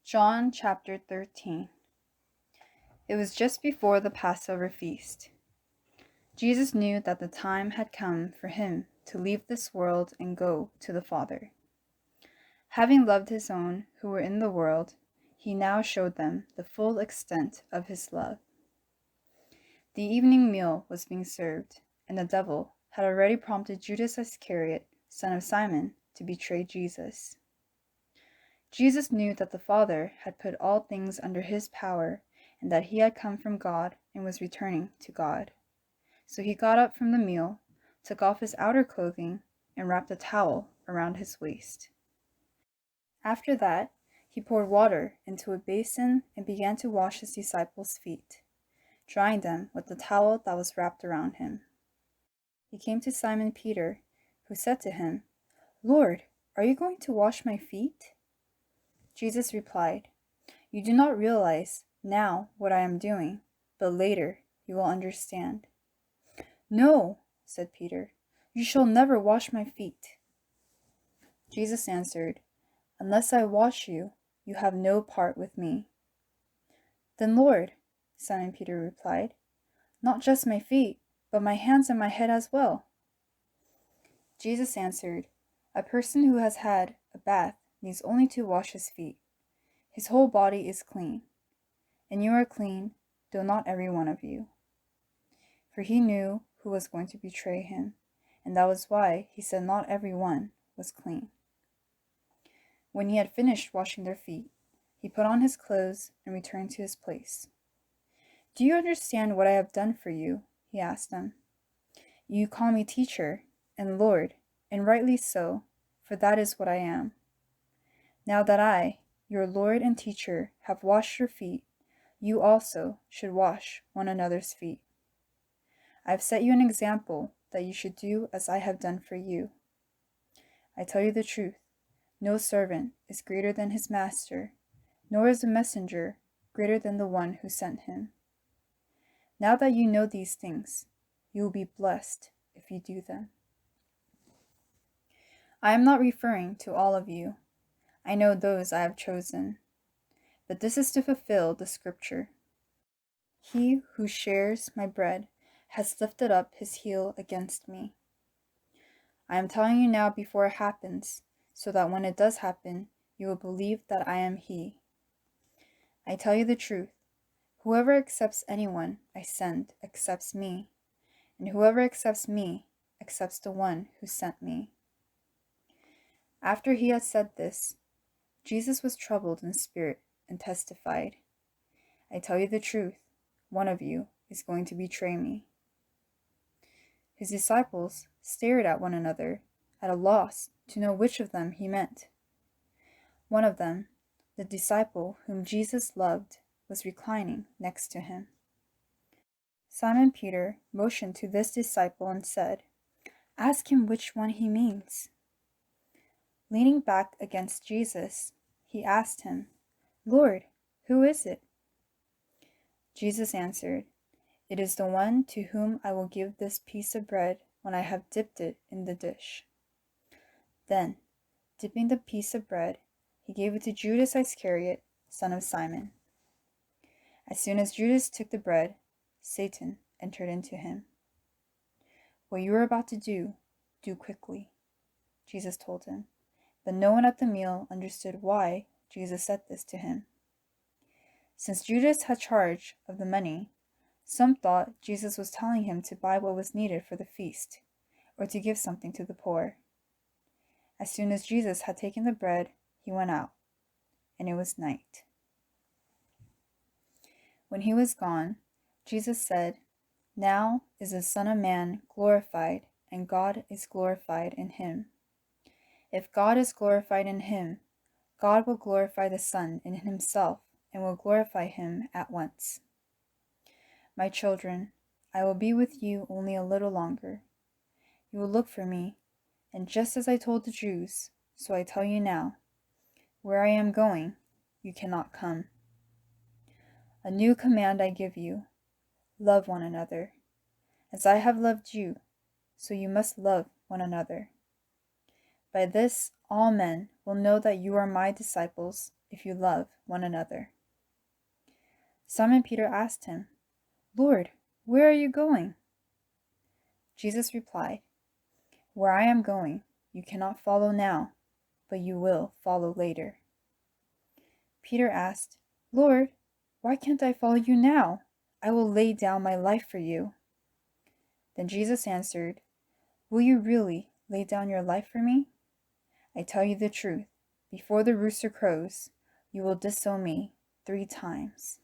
John chapter 13. It was just before the Passover feast. Jesus knew that the time had come for him to leave this world and go to the Father. Having loved his own who were in the world, he now showed them the full extent of his love. The evening meal was being served, and the devil had already prompted Judas Iscariot, son of Simon, to betray Jesus. Jesus knew that the Father had put all things under his power, and that he had come from God and was returning to God. So he got up from the meal, took off his outer clothing, and wrapped a towel around his waist. After that, he poured water into a basin and began to wash his disciples' feet, drying them with the towel that was wrapped around him. He came to Simon Peter, who said to him, "Lord, are you going to wash my feet?" Jesus replied, "You do not realize now what I am doing, but later you will understand." "No," said Peter, "you shall never wash my feet." Jesus answered, "Unless I wash you, you have no part with me." "Then, Lord," Simon Peter replied, "not just my feet, but my hands and my head as well." Jesus answered, "A person who has had a bath needs only to wash his feet. His whole body is clean. And you are clean, though not every one of you." For he knew who was going to betray him, and that was why he said not every one was clean. When he had finished washing their feet, he put on his clothes and returned to his place. "Do you understand what I have done for you?" he asked them. "You call me teacher and Lord, and rightly so, for that is what I am. Now that I, your Lord and teacher, have washed your feet, you also should wash one another's feet. I have set you an example that you should do as I have done for you. I tell you the truth, no servant is greater than his master, nor is a messenger greater than the one who sent him. Now that you know these things, you will be blessed if you do them." I am not referring to all of you. I know those I have chosen. But this is to fulfill the scripture. He who shares my bread has lifted up his heel against me. I am telling you now before it happens, so that when it does happen, you will believe that I am he. I tell you the truth. Whoever accepts anyone I send accepts me, and whoever accepts me accepts the one who sent me. After he had said this, Jesus was troubled in spirit and testified, "I tell you the truth, one of you is going to betray me." His disciples stared at one another, at a loss to know which of them he meant. One of them, the disciple whom Jesus loved, was reclining next to him. Simon Peter motioned to this disciple and said, "Ask him which one he means." Leaning back against Jesus, he asked him, "Lord, who is it?" Jesus answered, "It is the one to whom I will give this piece of bread when I have dipped it in the dish." Then, dipping the piece of bread, he gave it to Judas Iscariot, son of Simon. As soon as Judas took the bread, Satan entered into him. "What you are about to do, do quickly," Jesus told him. But no one at the meal understood why Jesus said this to him. Since Judas had charge of the money, some thought Jesus was telling him to buy what was needed for the feast, or to give something to the poor. As soon as Jesus had taken the bread, he went out, and it was night. When he was gone, Jesus said, "Now is the Son of Man glorified, and God is glorified in him. If God is glorified in him, God will glorify the Son in himself and will glorify him at once. My children, I will be with you only a little longer. You will look for me, and just as I told the Jews, so I tell you now, where I am going, you cannot come. A new command I give you, love one another. As I have loved you, so you must love one another. By this all men will know that you are my disciples if you love one another." Simon Peter asked him, "Lord, where are you going?" Jesus replied, "Where I am going, you cannot follow now, but you will follow later." Peter asked, "Lord, why can't I follow you now? I will lay down my life for you." Then Jesus answered, "Will you really lay down your life for me? I tell you the truth, before the rooster crows, you will disown me 3 times."